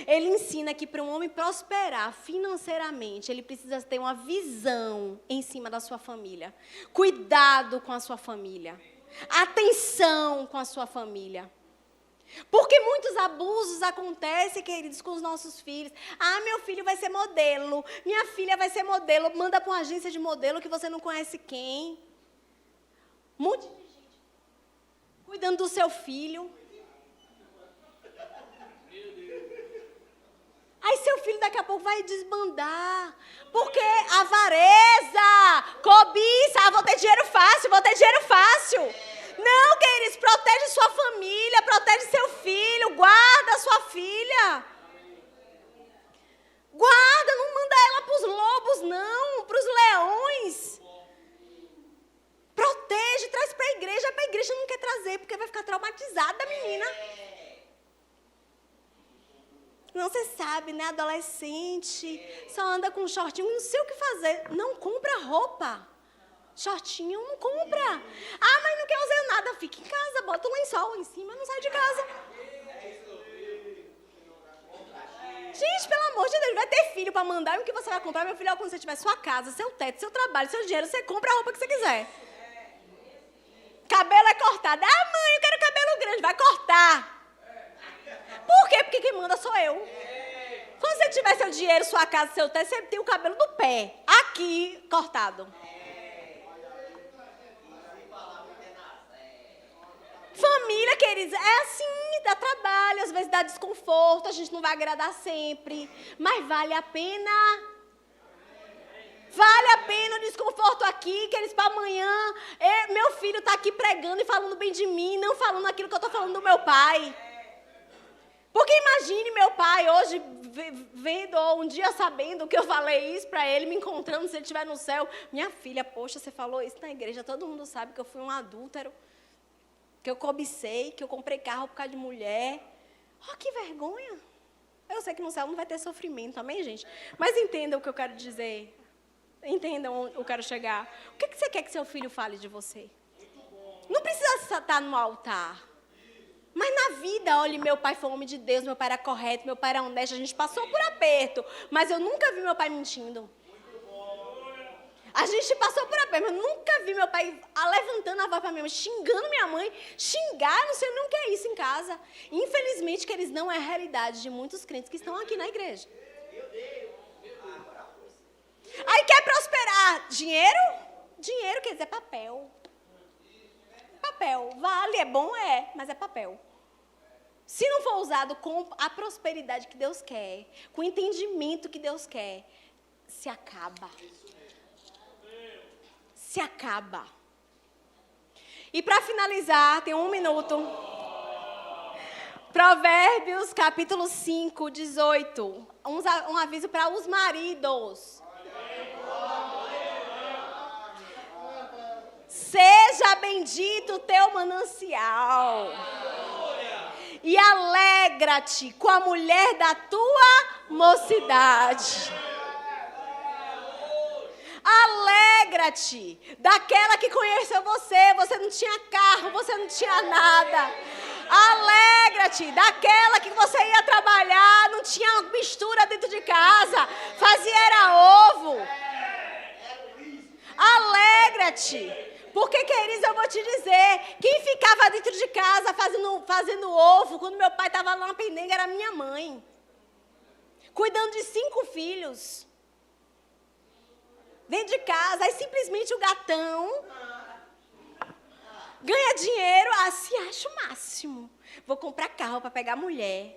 Ele ensina que para um homem prosperar financeiramente, ele precisa ter uma visão em cima da sua família. Cuidado com a sua família. Atenção com a sua família. Porque muitos abusos acontecem, queridos, com os nossos filhos. Meu filho vai ser modelo, minha filha vai ser modelo, manda para uma agência de modelo que você não conhece quem. Um monte de gente cuidando do seu filho. Aí seu filho daqui a pouco vai desbandar. Porque avareza, cobiça, vou ter dinheiro fácil. Não, queridos, protege sua família, protege seu filho, guarda sua filha. Guarda, não manda ela para os lobos, não, para os leões. Protege, traz para a igreja não quer trazer, porque vai ficar traumatizada a menina. Não, você sabe, né? Adolescente, só anda com shortinho, não sei o que fazer. Não compra roupa. Shortinho não compra. Ah, mas não quer usar nada. Fica em casa, bota um lençol em cima, não sai de casa. Gente, pelo amor de Deus, vai ter filho para mandar. E o que você vai comprar, meu filho? Quando você tiver sua casa, seu teto, seu trabalho, seu dinheiro, você compra a roupa que você quiser. Cabelo é cortado. Ah, mãe, eu quero cabelo grande. Vai cortar. Por quê? Porque quem manda sou eu. Quando você tiver seu dinheiro, sua casa, seu teto, você tem o cabelo do pé. Aqui, cortado. Família, queridos, é assim, dá trabalho, às vezes dá desconforto, a gente não vai agradar sempre, mas vale a pena. Vale a pena o desconforto aqui, que eles para amanhã, meu filho está aqui pregando e falando bem de mim, não falando aquilo que eu estou falando do meu pai. Porque imagine meu pai hoje, vendo, ou um dia sabendo que eu falei isso para ele, me encontrando, se ele estiver no céu. Minha filha, poxa, você falou isso na igreja, todo mundo sabe que eu fui um adúltero. Que eu cobicei, que eu comprei carro por causa de mulher. Oh, que vergonha. Eu sei que no céu não vai ter sofrimento, amém, gente? Mas entendam o que eu quero dizer. Entendam onde eu quero chegar. O que você quer que seu filho fale de você? Não precisa estar no altar. Mas na vida, olha, meu pai foi um homem de Deus, meu pai era correto, meu pai era honesto, a gente passou por aperto. Mas eu nunca vi meu pai mentindo. A gente passou por aperto, mas eu nunca vi meu pai levantando a voz para minha mãe, xingando minha mãe, xingar, não sei nem o que é isso em casa. Infelizmente, que eles não é a realidade de muitos crentes que estão aqui na igreja. Aí quer prosperar. Dinheiro? Dinheiro quer dizer papel. Papel. Vale, é bom, mas é papel. Se não for usado com a prosperidade que Deus quer, com o entendimento que Deus quer, se acaba. Se acaba. E para finalizar, tem 1 minuto. Provérbios, capítulo 5, 18. Um aviso para os maridos. Seja bendito o teu manancial. E alegra-te com a mulher da tua mocidade. Alegra-te daquela que conheceu você. Você não tinha carro, você não tinha nada. Alegra-te daquela que você ia trabalhar, não tinha mistura dentro de casa, fazia era ovo. Alegra-te. Porque, queridos, eu vou te dizer, quem ficava dentro de casa fazendo ovo, quando meu pai estava lá na pendenga, era minha mãe. Cuidando de 5 filhos. Dentro de casa, aí simplesmente o gatão ganha dinheiro, se acha o máximo. Vou comprar carro para pegar mulher.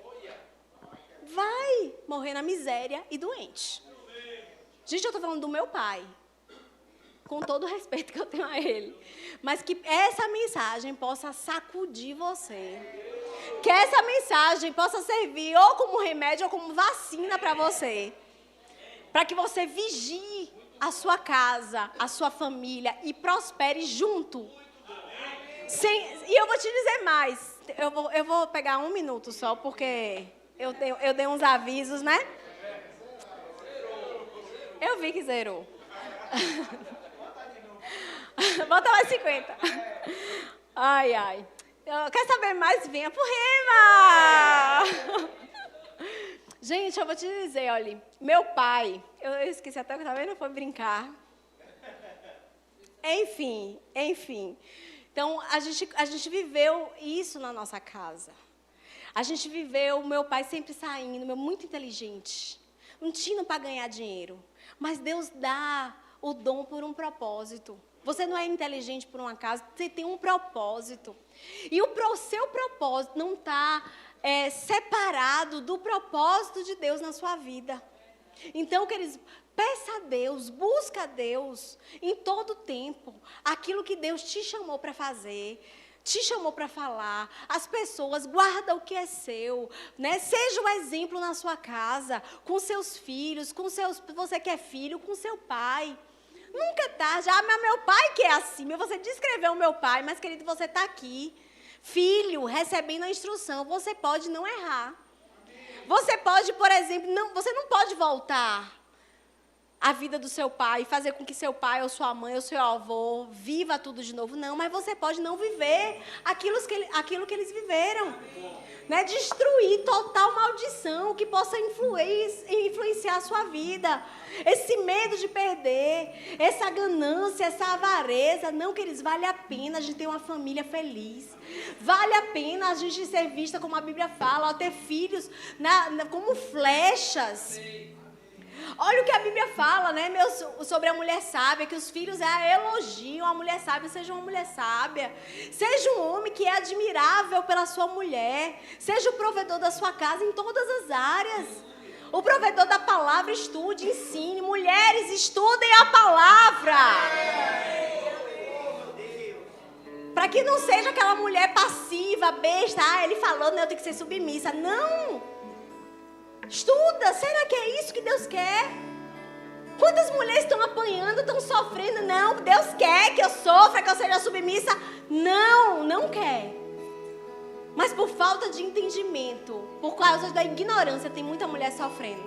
Vai morrer na miséria e doente. Gente, eu estou falando do meu pai. Com todo o respeito que eu tenho a ele. Mas que essa mensagem possa sacudir você. Que essa mensagem possa servir ou como remédio ou como vacina para você. Para que você vigie a sua casa, a sua família e prospere junto. E eu vou te dizer mais. Eu vou pegar 1 minuto só, porque eu dei uns avisos, né? Eu vi que zerou. Bota mais 50. Ai, ai. Quer saber mais? Venha pro Rema! Gente, eu vou te dizer, olha, meu pai, eu esqueci até que talvez não foi brincar. Enfim. Então, a gente viveu isso na nossa casa. A gente viveu, meu pai sempre saindo, muito inteligente. Não tinha para ganhar dinheiro. Mas Deus dá o dom por um propósito. Você não é inteligente por um acaso, você tem um propósito. E o seu propósito não está separado do propósito de Deus na sua vida. Então, queridos, peça a Deus, busca a Deus em todo tempo. Aquilo que Deus te chamou para fazer, te chamou para falar. As pessoas, guarda o que é seu, né? Seja um exemplo na sua casa, com seus filhos, você que é filho, com seu pai. Nunca é tarde. Mas meu pai que é assim. Você descreveu o meu pai, mas, querido, você está aqui. Filho, recebendo a instrução. Você pode não errar. Você pode, por exemplo, você não pode voltar a vida do seu pai, fazer com que seu pai, ou sua mãe, ou seu avô viva tudo de novo. Não, mas você pode não viver aquilo que eles viveram. Né? Destruir total maldição que possa influenciar a sua vida. Esse medo de perder, essa ganância, essa avareza. Não, queridos, vale a pena a gente ter uma família feliz. Vale a pena a gente ser vista, como a Bíblia fala, ter filhos como flechas. Olha o que a Bíblia fala, né, sobre a mulher sábia, que os filhos elogiam a mulher sábia. Seja uma mulher sábia. Seja um homem que é admirável pela sua mulher. Seja o provedor da sua casa em todas as áreas. O provedor da palavra, estude, ensine. Mulheres, estudem a palavra. Para que não seja aquela mulher passiva, besta. Ele falou, eu tenho que ser submissa. Não. Estuda, será que é isso que Deus quer? Quantas mulheres estão apanhando, estão sofrendo? Não, Deus quer que eu sofra, que eu seja submissa. Não, não quer. Mas por falta de entendimento, por causa da ignorância, tem muita mulher sofrendo.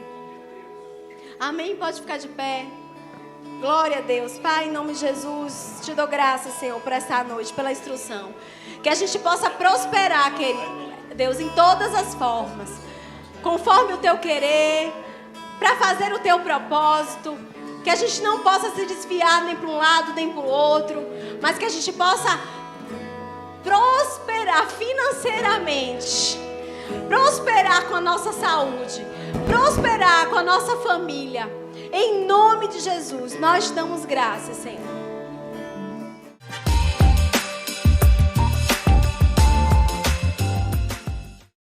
Amém? Pode ficar de pé. Glória a Deus. Pai, em nome de Jesus, te dou graças, Senhor, por essa noite, pela instrução. Que a gente possa prosperar, querido Deus, em todas as formas. Conforme o teu querer, para fazer o teu propósito, que a gente não possa se desviar nem para um lado nem para o outro, mas que a gente possa prosperar financeiramente, prosperar com a nossa saúde, prosperar com a nossa família. Em nome de Jesus, nós damos graças, Senhor.